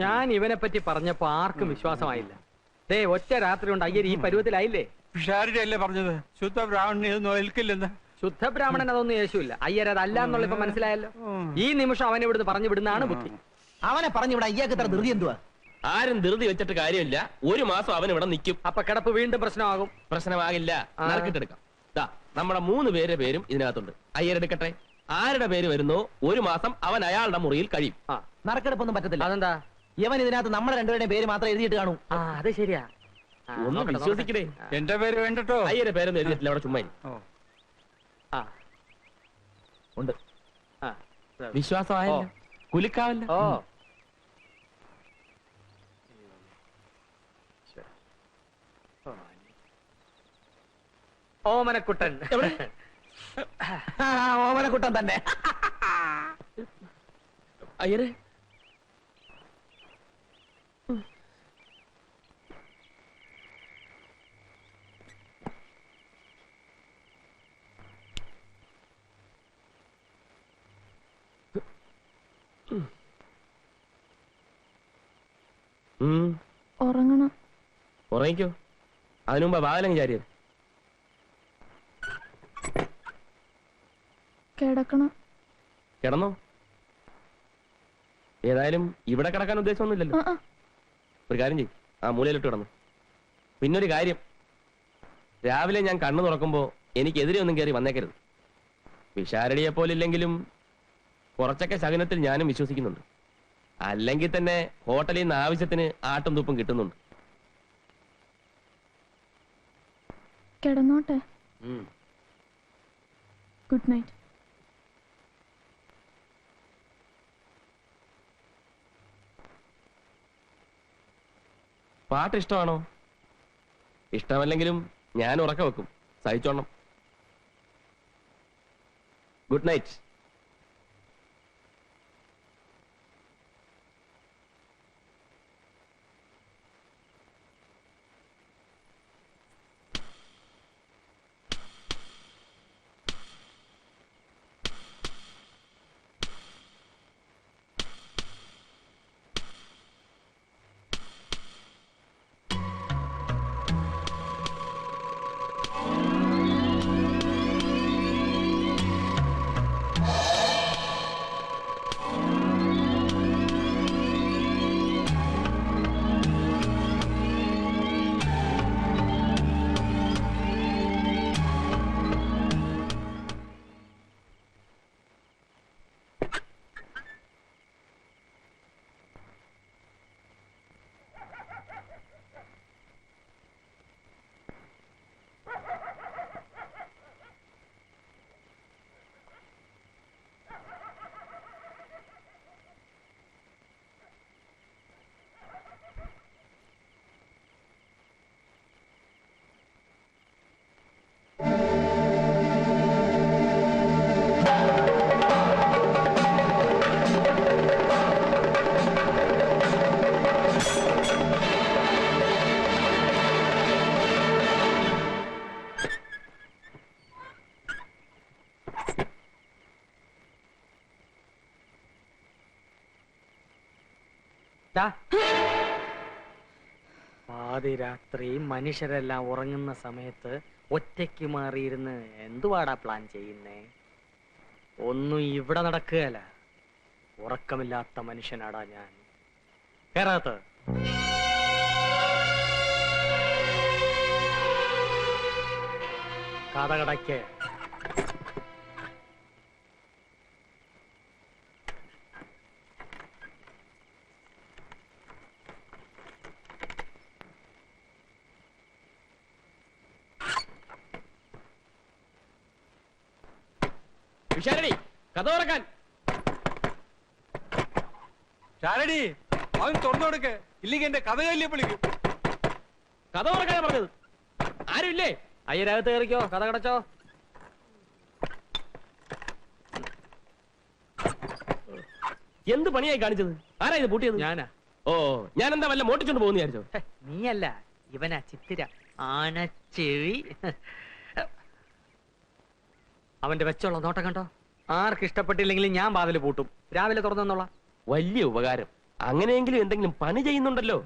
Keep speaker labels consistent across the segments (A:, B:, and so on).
A: ഞാൻ ഇവനെ പറ്റി പറഞ്ഞപ്പോ ആർക്കും വിശ്വാസമായില്ല. ദേ ഒറ്റ രാത്രി കൊണ്ട് അയ്യർ ഈ പരുവത്തിലായില്ലേ?
B: പിഷാരിയല്ലേ പറഞ്ഞത് ശുദ്ധ ബ്രാഹ്മണൻ ഇതൊന്നും ഏൽക്കില്ലെന്ന്?
A: ശുദ്ധ ബ്രാഹ്മണൻ അതൊന്നും യേശുവില്ല. അയ്യർ അതല്ല എന്നുള്ള ഇപ്പൊ മനസ്സിലായല്ലോ. ഈ നിമിഷം അവനെ ഇവിടുന്ന് പറഞ്ഞു വിടുന്നതാണ് ബുദ്ധി.
C: അവനെ പറഞ്ഞു ഇവിടെ അയ്യാക്ക് ഇത്ര ധൃതി എന്തുവാ?
D: ആരും ധൃതി വെച്ചിട്ട് കാര്യമില്ല. ഒരു മാസം അവൻ ഇവിടെ നിൽക്കും.
A: അപ്പൊ കിടപ്പ് വീണ്ടും പ്രശ്നമാകും.
D: പ്രശ്നമാകില്ല, നറുക്കിട്ടെടുക്കാം. നമ്മുടെ 3 പേരുടെ പേരും ഇതിനകത്തുണ്ട്. അയ്യരെടുക്കട്ടെ. ആരുടെ പേര് വരുന്നോ ഒരു മാസം അവൻ അയാളുടെ മുറിയിൽ കഴിയും.
C: നറുക്കെടുപ്പൊന്നും പറ്റത്തില്ല.
A: അതെന്താ?
C: ഇവൻ ഇതിനകത്ത് നമ്മുടെ രണ്ടുപേരുടെയും പേര് മാത്രം എഴുതിയിട്ട് കാണൂ.
A: അത് ശരിയാ.
D: ഒന്ന് വിശ്വസിക്കണേ.
B: എന്റെ പേര് വേണ്ടട്ടോ.
D: അയ്യരെ പേരൊന്നും എഴുതിയിട്ടില്ല അവിടെ ചുമ്മാ.
A: ഉണ്ട്.
D: വിശ്വാസമായല്ലോ, കുലുക്കാവല്ലോ.
A: ഓമനക്കുട്ടൻ.
C: ഓമനക്കുട്ടൻ തന്നെ.
D: അയ്യരെ
E: ഉറങ്ങണം.
D: ഉറങ്ങിക്കോ. അതിനു മുമ്പ് വാലങ്ങ് ചാരിയത്.
E: കിടക്കണം.
D: കിടന്നോ? ഏതായാലും ഇവിടെ കിടക്കാൻ ഉദ്ദേശമൊന്നുമില്ലല്ലോ. ഒരു കാര്യം ചെയ്യും, ആ മൂലയിലിട്ട് കിടന്നു. പിന്നൊരു കാര്യം, രാവിലെ ഞാൻ കണ്ണു തുറക്കുമ്പോ എനിക്കെതിരെ ഒന്നും കയറി വന്നേക്കരുത്. വിശാരടിയെ പോലില്ലെങ്കിലും കുറച്ചൊക്കെ ശകുനത്തിൽ ഞാനും വിശ്വസിക്കുന്നുണ്ട്. അല്ലെങ്കിൽ തന്നെ ഹോട്ടലിൽ നിന്ന് ആവശ്യത്തിന് ആട്ടും തുപ്പും കിട്ടുന്നുണ്ട്.
E: കിടന്നോട്ടെ. Good night.
D: പാട്ട് ഇഷ്ടമാണോ? ഇഷ്ടമല്ലെങ്കിലും ഞാൻ ഉറക്ക വെക്കും, സഹിച്ചോണം. Good night.
A: പാതിരാത്രി മനുഷ്യരെല്ലാം ഉറങ്ങുന്ന സമയത്ത് ഒറ്റയ്ക്ക് മാറിയിരുന്ന് എന്തുവാടാ പ്ലാൻ ചെയ്യുന്നേ? ഒന്നും ഇവിടെ നടക്കുകയല്ല. ഉറക്കമില്ലാത്ത മനുഷ്യനാടാ ഞാൻ. കേറാത്ത കഥകടയ്ക്ക്
D: വിശാരടി, കഥ തുറക്കാൻ.
B: ശാരടി, അവൻ തുറന്നു കൊടുക്ക്, ഇല്ലെങ്കിൽ എന്റെ കഥ കല്ലിയെ വിളിക്കും.
D: കഥ തുറക്കാനാ പറഞ്ഞത്. ആരുമില്ലേ?
A: അയ്യരകത്ത് കയറിക്കോ, കഥ കടച്ചോ.
D: എന്ത് പണിയായി കാണിച്ചത്? ആരാ ഇത് പൂട്ടിയത്?
A: ഞാനാ.
D: ഓ, ഞാൻ എന്താ വല്ല മോട്ടിച്ചോണ്ട് പോകുന്ന വിചാരിച്ചോ?
A: നീയല്ല, ഇവനാ ചിത്തിര. ആനച്ചെവി. അവന്റെ വെച്ചുള്ള നോട്ടം കണ്ടോ? ആർക്ക് ഇഷ്ടപ്പെട്ടില്ലെങ്കിലും ഞാൻ വാതില് പൂട്ടും. രാവിലെ തുറന്നോളാം.
D: വലിയ ഉപകാരം. അങ്ങനെയെങ്കിലും എന്തെങ്കിലും പണി ചെയ്യുന്നുണ്ടല്ലോ.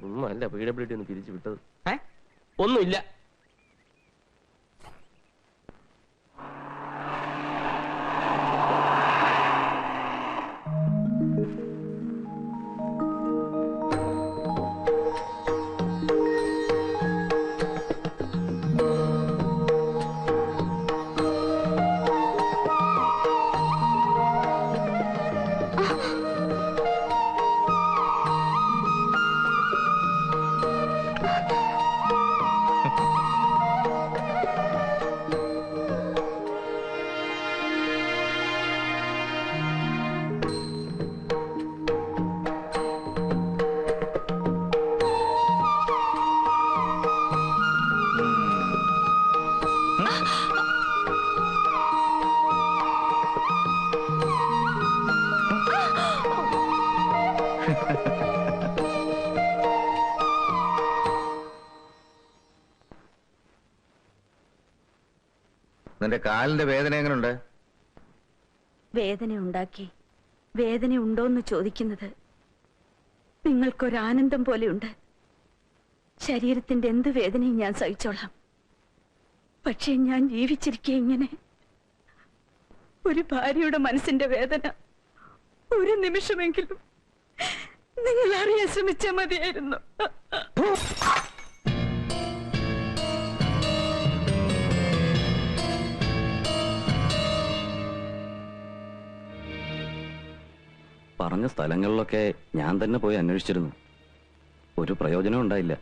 D: ഒന്നും അല്ല PWD ഒന്ന് പിരിച്ചു വിട്ടത്. ഒന്നുമില്ല.
F: നിന്റെ കാലിന്റെ വേദന എങ്ങനെയുണ്ട്?
G: വേദന ഉണ്ടാക്കി വേദന ഉണ്ടോന്ന് ചോദിക്കുന്നത് നിങ്ങൾക്കൊരാനന്ദം പോലെയുണ്ട്. ശരീരത്തിന്റെ എന്ത് വേദനയും ഞാൻ സഹിച്ചോളാം. പക്ഷേ ഞാൻ ജീവിച്ചിരിക്കെ ഇങ്ങനെ ഒരു ഭാര്യയുടെ മനസ്സിന്റെ വേദന ഒരു നിമിഷമെങ്കിലും നിങ്ങൾ അറിയാൻ ശ്രമിച്ചാൽ മതിയായിരുന്നു.
H: പറഞ്ഞ സ്ഥലങ്ങളിലൊക്കെ ഞാൻ തന്നെ പോയി അന്വേഷിച്ചിരുന്നു. ഒരു പ്രയോജനം ഉണ്ടായില്ല.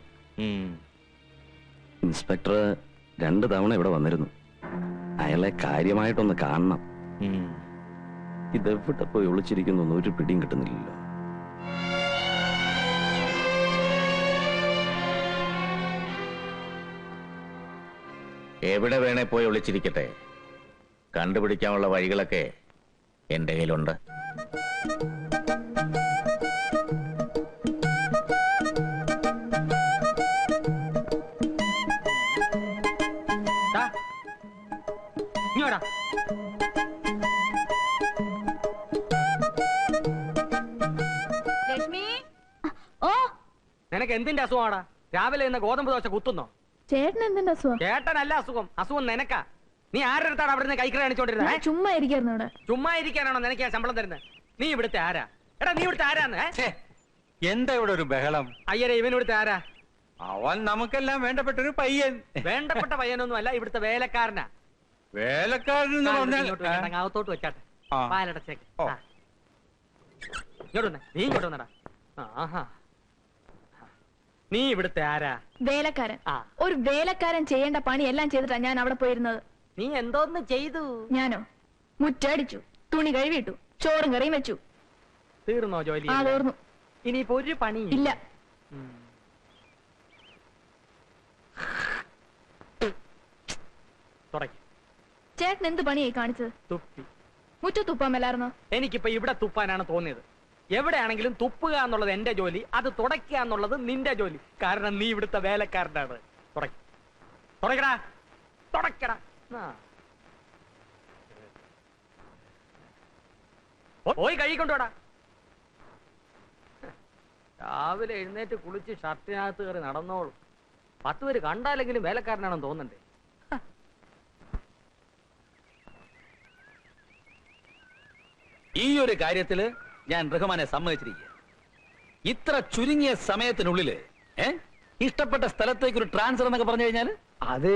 H: ഇൻസ്പെക്ടർ 2 തവണ ഇവിടെ വന്നിരുന്നു. അയാളെ കാര്യമായിട്ടൊന്ന് കാണണം. ഇതെവിടെ പോയി ഒളിച്ചിരിക്കുന്നു ഒരു പിടിയും കിട്ടുന്നില്ലല്ലോ.
F: എവിടെ വേണേ പോയി ഒളിച്ചിരിക്കട്ടെ, കണ്ടുപിടിക്കാനുള്ള വഴികളൊക്കെ എന്റെ കയ്യിലുണ്ട്.
A: ഇങ്ങോട്ടാ.
E: ലക്ഷ്മി. ഓ,
A: നിനക്ക് എന്തിന്റെ അസുഖമാടാ? രാവിലെ ഇന്ന് ഗോതമ്പ് ദോശ കുത്തുന്നോ?
E: ചേട്ടൻ എന്തിന്റെ അസുഖം?
A: ചേട്ടനല്ല അസുഖം, അസുഖം നിനക്കാ. നീ ആരുടെ അടുത്താണ് അവിടെ നിന്ന് കൈക്കറ കാണിച്ചോണ്ടിരുന്നത്?
E: ഞാൻ ചുമ്മാ ഇരിക്കായിരുന്നു ഇവിടെ.
A: ചുമ്മാ ഇരിക്കാനാണോ നിനക്ക് ഞാൻ ശമ്പളം തരുന്നത്? നീ ഇവിടുത്തെ ആരാ? എടാ നീ ഇവിടുത്തെ ആരാന്ന്?
B: എന്താ ഇവിടെ ഒരു ബഹളം?
A: അയ്യരെ, ഇവൻ ഇവിടുത്തെ ആരാ?
B: അവൻ നമുക്കെല്ലാം വേണ്ടപ്പെട്ട ഒരു പയ്യൻ.
A: വേണ്ടപ്പെട്ട പയ്യനൊന്നും അല്ല, ഇവിടുത്തെ വേലക്കാരനാ.
B: വേലക്കാരൻ എന്ന് പറഞ്ഞാൽ
A: അകത്തോട്ട് വെച്ചാട്ടെ.
B: ആ.
A: പാലടച്ചേക്ക്.
B: ഓ.
A: ഇങ്ങോട്ട് വന്നേ, നീ ഇങ്ങോട്ട് വന്നടാ. ആഹാ, നീ ഇവിടുത്തെ ആരാ?
E: വേലക്കാരൻ.
A: ആ.
E: ഒരു വേലക്കാരൻ ചെയ്യേണ്ട പണി എല്ലാം ചെയ്തിട്ടാ ഞാൻ അവിടെ പോയിരുന്നത്.
A: നീ എന്തോന്ന് ചെയ്തു?
E: ഞാനോ? മുറ്റടിച്ചു, തുണി കഴുകിയിട്ടു, ചോറും കറിയും വെച്ചു.
A: തീർന്നോ ജോലി?
E: ആ, തീർന്നു.
A: ഇനിയിപ്പോ ഒരു പണി
E: ഇല്ല. ചേട്ടൻ എന്ത് പണിയായി കാണിച്ചത്?
A: തുപ്പി.
E: മുറ്റ തുപ്പാൻ മേലായിരുന്നോ?
A: എനിക്കിപ്പോ ഇവിടെ തുപ്പാനാണ് തോന്നിയത്. എവിടെയാണെങ്കിലും തുപ്പുക എന്നുള്ളത് എന്റെ ജോലി, അത് തുടയ്ക്കുക എന്നുള്ളത് നിന്റെ ജോലി. കാരണം നീ ഇവിടുത്തെ വേലക്കാരനാണ്. തുടക്കടാ, തുടക്കടാ. പോയി കഴുകിക്കൊണ്ടുപോടാ. രാവിലെ എഴുന്നേറ്റ് കുളിച്ച് ഷർട്ടിനകത്ത് കയറി നടന്നോളൂ. 10 പേര് കണ്ടാലെങ്കിലും വേലക്കാരനാണെന്ന് തോന്നണ്ടേ?
I: ഈ ഒരു കാര്യത്തില് ഞാൻ റഹ്മാനെ സമ്മതിച്ചിരിക്കുക. ഇത്ര ചുരുങ്ങിയ സമയത്തിനുള്ളില് ഇഷ്ടപ്പെട്ട സ്ഥലത്തേക്ക് ഒരു ട്രാൻസ്ഫർ എന്നൊക്കെ പറഞ്ഞു കഴിഞ്ഞാൽ
J: അത്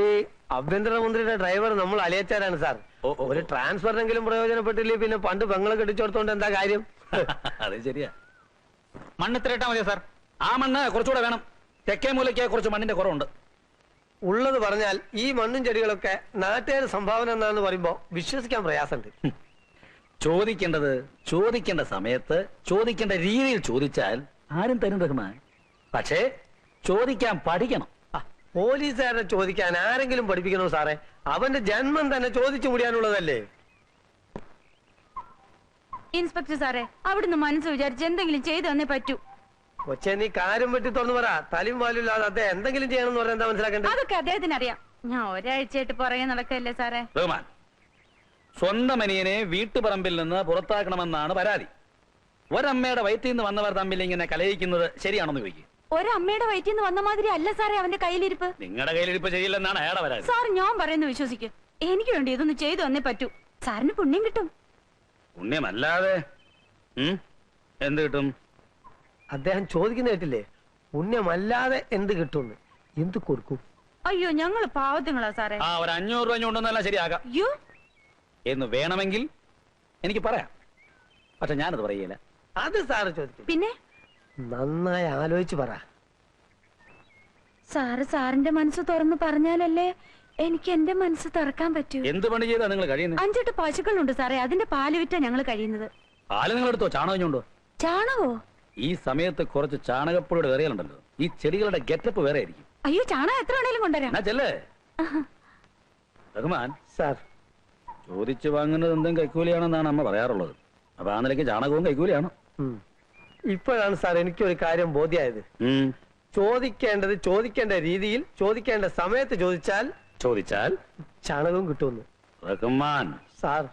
J: ആഭ്യന്തരമന്ത്രിയുടെ ഡ്രൈവർ നമ്മൾ അലിയച്ചാരാണ് സാർ. ഒരു ട്രാൻസ്ഫറിനെങ്കിലും പ്രയോജനപ്പെട്ടില്ലേ പിന്നെ പണ്ട് പെങ്ങളെ കെട്ടിച്ചോടത്തോണ്ട് എന്താ കാര്യം?
I: അത് ശരിയാ. മണ്ണ് ഇത്രയിട്ടാ മതിയോ സാർ? ആ മണ്ണ് കുറച്ചുകൂടെ വേണം. തെക്കേ മൂലയ്ക്ക് കുറച്ച് മണ്ണിന്റെ കുറവുണ്ട്.
J: ഉള്ളത് പറഞ്ഞാൽ ഈ മണ്ണും ചെടികളൊക്കെ നാട്ടുകാർ സംഭാവന എന്നാന്ന് പറയുമ്പോ വിശ്വസിക്കാൻ പ്രയാസമുണ്ട്.
I: ചോദിക്കേണ്ടത് ചോദിക്കേണ്ട സമയത്ത് ചോദിക്കേണ്ട രീതിയിൽ ചോദിച്ചാൽ ആരും തരും റഹ്മാൻ. പക്ഷേ ചോദിക്കാൻ പഠിക്കണം.
J: പോലീസുകാരനെ ചോദിക്കാൻ ആരെങ്കിലും പഠിപ്പിക്കണോ സാറേ? അവന്റെ ജന്മം തന്നെ ചോദിച്ചു മുടിയാനുള്ളതല്ലേ?
G: ഇൻസ്പെക്ടർ സാറേ, അവിടുന്ന് മനസ്സ് വിചാരിച്ച് എന്തെങ്കിലും ചെയ്തു തന്നേ പറ്റൂ.
J: കൊച്ചെ, നീ കാര്യം വെട്ടി തുറന്നു പറ. തലയും വാലില്ലാതെ അദ്ദേഹം എന്തെങ്കിലും ചെയ്യണമെന്ന് പറഞ്ഞാൽ എന്താ മനസ്സിലാക്കേണ്ടത്?
G: അതൊക്കെ അദ്ദേഹത്തിന് അറിയാം. ഞാൻ ഒരാഴ്ചയായിട്ട് പുറകെ നടക്കല്ലേ സാറേ.
I: റഹ്മാൻ, സ്വന്തം അനിയനെ വീട്ടുപറമ്പിൽ നിന്ന് പുറത്താക്കണമെന്നാണ് പരാതി. ഒരമ്മയുടെ വയറ്റിൽ നിന്ന് വന്നവർ തമ്മിൽ ഇങ്ങനെ കലയിക്കുന്നത് ശരിയാണെന്ന് ചോദിക്കും.
G: ഒരമ്മയുടെ വയറ്റിൽ നിന്ന് വന്ന മാതിരി അല്ല സാറേ അവന്റെ കയ്യിലിരിപ്പ്.
I: നിങ്ങളുടെ കയ്യിലിരിപ്പ് ശരിയില്ലെന്നാണ് അയാളെ വരാൻ.
G: സാർ ഞാൻ പറയുന്നത് വിശ്വസിക്കും. എനിക്ക് വേണ്ടി ഇതൊന്ന് ചെയ്തു വന്നേ പറ്റൂ. സാറിന് പുണ്യം കിട്ടും.
I: പുണ്യമല്ലാതെ എന്ത് കിട്ടും?
J: അദ്ദേഹം ചോദിക്കുന്ന കേട്ടില്ലേ, പുണ്യമല്ലാതെ എന്ത് കിട്ടുമെന്ന്. എന്ത് കൊടുക്കും?
G: അയ്യോ ഞങ്ങൾ പാവത്തുങ്ങളാ സാറേ.
I: ആ ഒരു 500 രൂപ കൊണ്ടൊന്നെല്ലാം ശരിയാകാം
G: അയ്യോ
I: എന്ന് വേണമെങ്കിൽ എനിക്ക് പറയാം. പക്ഷെ ഞാനത് പറയില്ല.
J: അത് സാറ് ചോദിക്കും.
G: പിന്നെ
J: നന്നായി ആലോചിച്ച് പറ.
G: സാറ് സാറിന്റെ മനസ്സ് തുറന്ന് പറഞ്ഞാലല്ലേ എനിക്ക് എന്റെ മനസ്സ് തുറക്കാൻ പറ്റൂ.
I: എന്ത് പണി ചെയ്താ നിങ്ങൾ കഴിയുന്നത്?
G: 5-8 പശുക്കളുണ്ട് സാറേ, അതിന്റെ പാല് വിറ്റാ ഞങ്ങൾ കഴിയുന്നത്.
I: പാല് നിങ്ങൾ എടുത്തോ? ചാണകഞ്ഞുണ്ടോ?
G: ചാണകോ?
I: ഈ സമയത്ത് കുറച്ച് ചാണകപ്പൊടിയുടെ കറികളുണ്ടല്ലോ. ഈ ചെടികളുടെ ഗെറ്റപ്പ് വേറെ ആയിരിക്കും.
G: അയ്യോ ചാണകം എത്ര വേണേലും കൊണ്ടുവരാം.
I: എന്നാ ചെല്ലേ. റഹ്മാൻ
J: സാർ,
I: ചോദിച്ചു വാങ്ങുന്നത് എന്തും കൈക്കൂലിയാണെന്നാണ് അമ്മ പറയാറുള്ളത്. അപ്പൊ ആ നിലയ്ക്ക് ചാണകവും കൈക്കൂലിയാണ്.
J: ഇപ്പോഴാണ് സാർ എനിക്കൊരു കാര്യം ബോധ്യമായത്. ചോദിക്കേണ്ടത് ചോദിക്കേണ്ട രീതിയിൽ ചോദിക്കേണ്ട സമയത്ത് ചോദിച്ചാൽ
I: ചോദിച്ചാൽ
J: ചാണകവും കിട്ടുമെന്ന്.
I: റഹ്മാൻ
J: സാർ